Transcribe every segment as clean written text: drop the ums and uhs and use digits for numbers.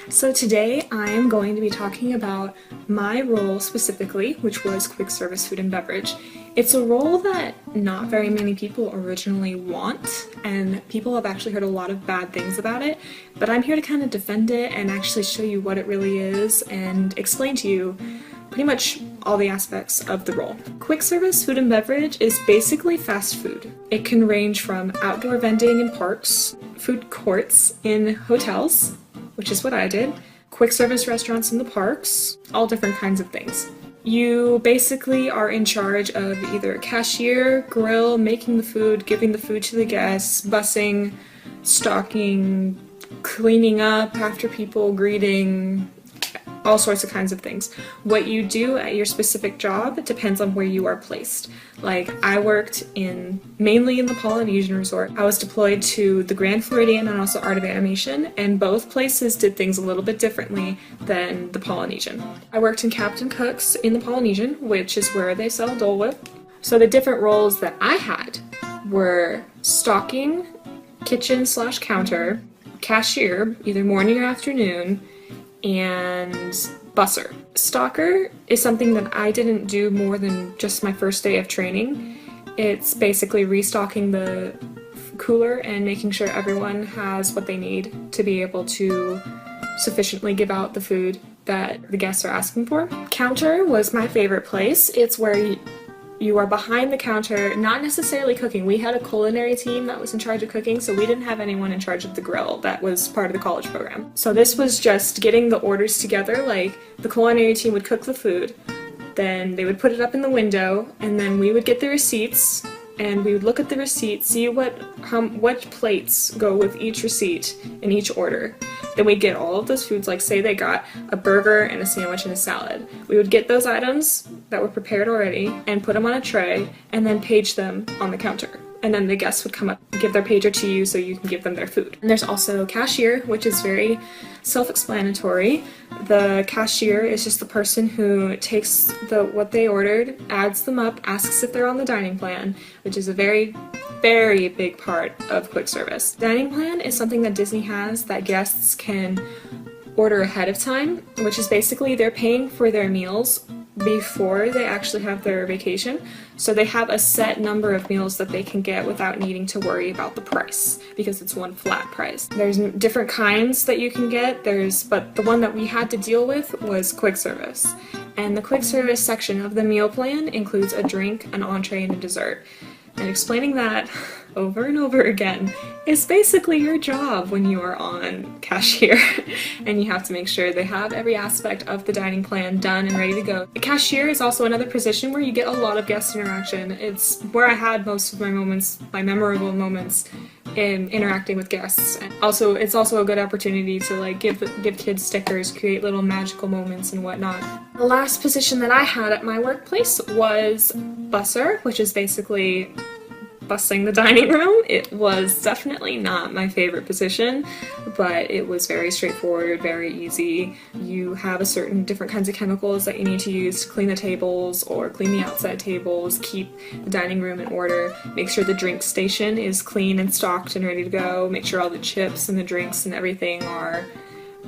So today I'm going to be talking about my role specifically, which was quick service food and beverage. It's a role that not very many people originally want, and people have actually heard a lot of bad things about it, but I'm here to kind of defend it and actually show you what it really is and explain to you pretty much all the aspects of the role. Quick service food and beverage is basically fast food. It can range from outdoor vending in parks, food courts in hotels, which is what I did, quick service restaurants in the parks, all different kinds of things. You basically are in charge of either cashier, grill, making the food, giving the food to the guests, bussing, stocking, cleaning up after people, greeting, all sorts of kinds of things. What you do at your specific job depends on where you are placed. Like, I worked mainly in the Polynesian Resort. I was deployed to the Grand Floridian and also Art of Animation, and both places did things a little bit differently than the Polynesian. I worked in Captain Cook's in the Polynesian, which is where they sell Dole Whip. So the different roles that I had were stocking, kitchen/counter, cashier, either morning or afternoon, and busser. Stocker is something that I didn't do more than just my first day of training. It's basically restocking the cooler and making sure everyone has what they need to be able to sufficiently give out the food that the guests are asking for. Counter was my favorite place. It's where you are behind the counter, not necessarily cooking. We had a culinary team that was in charge of cooking, so we didn't have anyone in charge of the grill. That was part of the college program. So this was just getting the orders together. Like, the culinary team would cook the food, then they would put it up in the window, and then we would get the receipts, and we would look at the receipt, see what plates go with each receipt in each order. Then we'd get all of those foods, like say they got a burger and a sandwich and a salad. We would get those items that were prepared already and put them on a tray and then page them on the counter. And then the guests would come up and give their pager to you so you can give them their food. And there's also cashier, which is very self-explanatory. The cashier is just the person who takes what they ordered, adds them up, asks if they're on the dining plan, which is a very big part of quick service. Dining plan is something that Disney has that guests can order ahead of time, which is basically they're paying for their meals before they actually have their vacation. So they have a set number of meals that they can get without needing to worry about the price, because it's one flat price. There's different kinds that you can get, but the one that we had to deal with was quick service. And the quick service section of the meal plan includes a drink, an entree, and a dessert. And explaining that over and over again is basically your job when you are on cashier. And you have to make sure they have every aspect of the dining plan done and ready to go. The cashier is also another position where you get a lot of guest interaction. It's where I had most of my moments, my memorable moments in interacting with guests. And also, it's also a good opportunity to like give kids stickers, create little magical moments and whatnot. The last position that I had at my workplace was busser, which is basically bussing the dining room. It was definitely not my favorite position, but it was very straightforward, very easy. You have a certain different kinds of chemicals that you need to use to clean the tables or clean the outside tables, keep the dining room in order, make sure the drink station is clean and stocked and ready to go, make sure all the chips and the drinks and everything are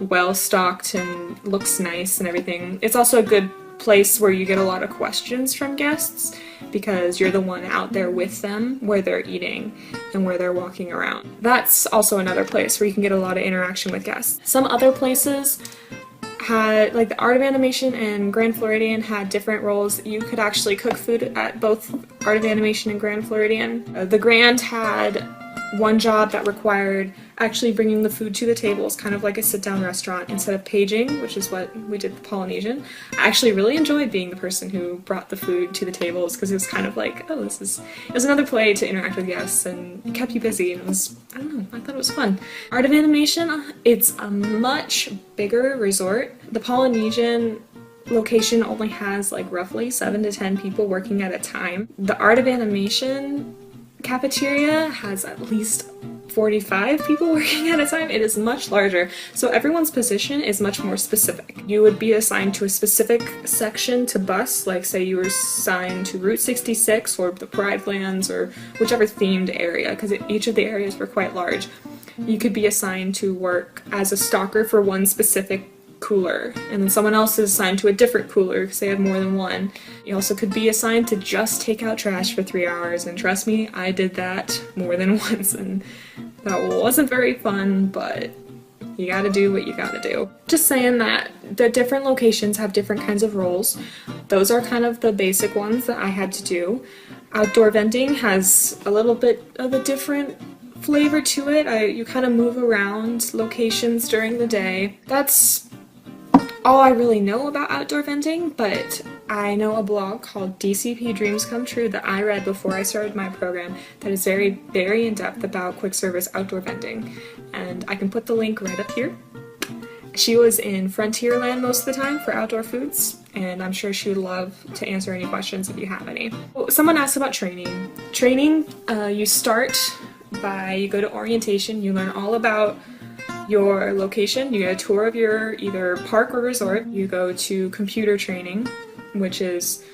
well stocked and looks nice and everything. It's also a good place where you get a lot of questions from guests because you're the one out there with them where they're eating and where they're walking around. That's also another place where you can get a lot of interaction with guests. Some other places had, like the Art of Animation and Grand Floridian had different roles. You could actually cook food at both Art of Animation and Grand Floridian. The Grand had one job that required actually bringing the food to the tables, kind of like a sit-down restaurant, instead of paging, which is what we did at the Polynesian. I actually really enjoyed being the person who brought the food to the tables because it was kind of like, oh, it was another way to interact with guests and it kept you busy, and it was, I don't know, I thought it was fun. Art of Animation, it's a much bigger resort. The Polynesian location only has like roughly 7 to 10 people working at a time. The Art of Animation cafeteria has at least 45 people working at a time. It is much larger, so everyone's position is much more specific. You would be assigned to a specific section to bus, like say you were assigned to Route 66 or the Pride Lands or whichever themed area, because each of the areas were quite large. you could be assigned to work as a stocker for one specific cooler, and then someone else is assigned to a different cooler because they have more than one. You also could be assigned to just take out trash for 3 hours, and trust me, I did that more than once, and that wasn't very fun, but you gotta do what you gotta do. Just saying that the different locations have different kinds of roles. Those are kind of the basic ones that I had to do. Outdoor vending has a little bit of a different flavor to it. You kind of move around locations during the day. That's all I really know about outdoor vending, but I know a blog called DCP Dreams Come True that I read before I started my program that is very, very in-depth about quick service outdoor vending, and I can put the link right up here. She was in Frontierland most of the time for outdoor foods, and I'm sure she would love to answer any questions if you have any. Someone asked about training. Training, you start by, you go to orientation, you learn all about your location, you get a tour of your either park or resort, you go to computer training, which is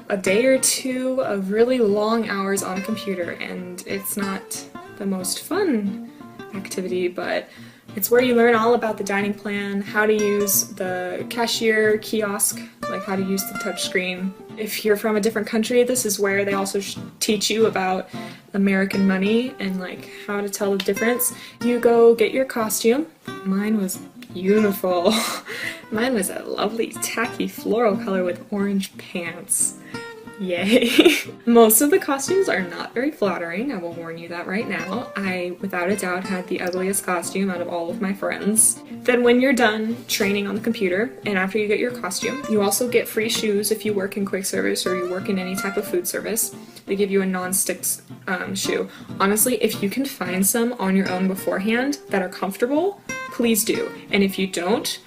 a day or two of really long hours on a computer, and it's not the most fun activity, but it's where you learn all about the dining plan, how to use the cashier kiosk, like how to use the touch screen. If you're from a different country, this is where they also teach you about American money and like how to tell the difference. You go get your costume. Mine was beautiful. Mine was a lovely tacky floral color with orange pants. Yay! Most of the costumes are not very flattering, I will warn you that right now. I, without a doubt, had the ugliest costume out of all of my friends. Then when you're done training on the computer, and after you get your costume, you also get free shoes if you work in quick service or you work in any type of food service. They give you a non-stick shoe. Honestly, if you can find some on your own beforehand that are comfortable, please do. And if you don't,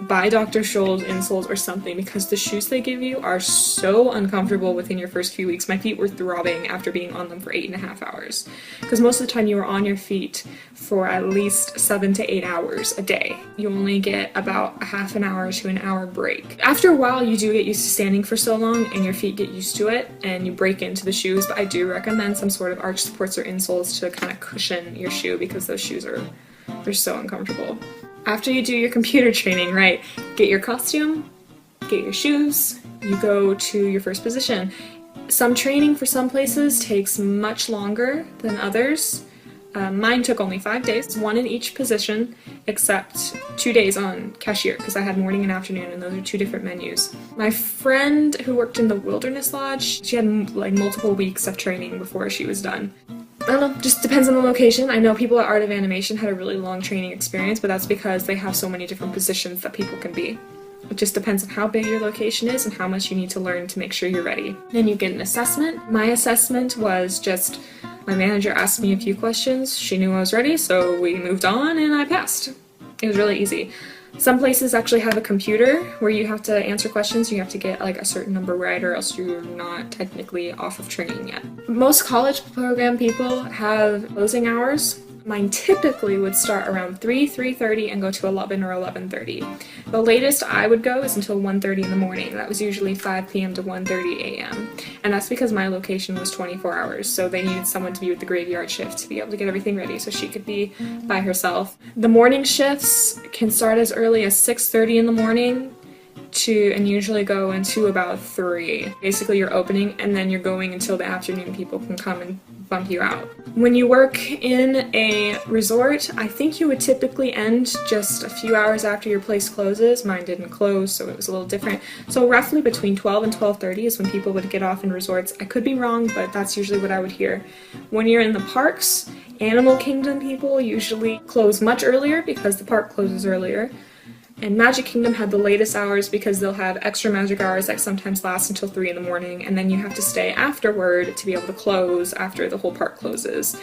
buy Dr. Scholl's insoles or something, because the shoes they give you are so uncomfortable within your first few weeks. My feet were throbbing after being on them for 8.5 hours. Because most of the time you are on your feet for at least 7 to 8 hours a day. You only get about a half an hour to an hour break. After a while you do get used to standing for so long and your feet get used to it and you break into the shoes, but I do recommend some sort of arch supports or insoles to kind of cushion your shoe because those shoes they're so uncomfortable. After you do your computer training, right, get your costume, get your shoes, you go to your first position. Some training for some places takes much longer than others. Mine took only 5 days, 1 in each position, except 2 days on cashier, because I had morning and afternoon, and those are 2 different menus. My friend who worked in the Wilderness Lodge, she had like multiple weeks of training before she was done. I don't know, just depends on the location. I know people at Art of Animation had a really long training experience, but that's because they have so many different positions that people can be. It just depends on how big your location is and how much you need to learn to make sure you're ready. Then you get an assessment. My assessment was just, my manager asked me a few questions, she knew I was ready, so we moved on and I passed. It was really easy. Some places actually have a computer where you have to answer questions. You have to get like a certain number right or else you're not technically off of training yet. Most college program people have closing hours. Mine typically would start around 3:30 and go to 11 or 11:30. The latest I would go is until 1:30 in the morning. That was usually 5 p.m. to 1:30 a.m. And that's because my location was 24 hours, so they needed someone to be with the graveyard shift to be able to get everything ready so she could be by herself. The morning shifts can start as early as 6:30 in the morning and usually go into about 3. Basically you're opening and then you're going until the afternoon people can come and bump you out. When you work in a resort, I think you would typically end just a few hours after your place closes. Mine didn't close, so it was a little different. So roughly between 12 and 12:30 is when people would get off in resorts. I could be wrong, but that's usually what I would hear. When you're in the parks, Animal Kingdom people usually close much earlier because the park closes earlier. And Magic Kingdom had the latest hours because they'll have extra magic hours that sometimes last until 3 in the morning, and then you have to stay afterward to be able to close after the whole park closes,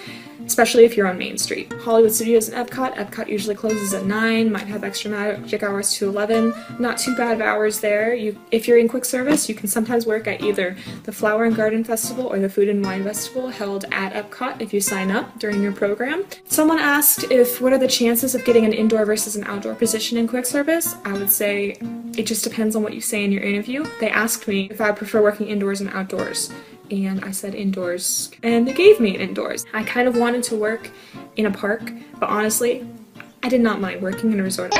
especially if you're on Main Street. Hollywood Studios and Epcot usually closes at 9, might have extra magic hours to 11. Not too bad of hours there. If you're in quick service, you can sometimes work at either the Flower and Garden Festival or the Food and Wine Festival held at Epcot if you sign up during your program. Someone asked what are the chances of getting an indoor versus an outdoor position in quick service. I would say it just depends on what you say in your interview. They asked me if I prefer working indoors and outdoors. and I said indoors, and they gave me an indoors. I kind of wanted to work in a park, but honestly, I did not mind working in a resort.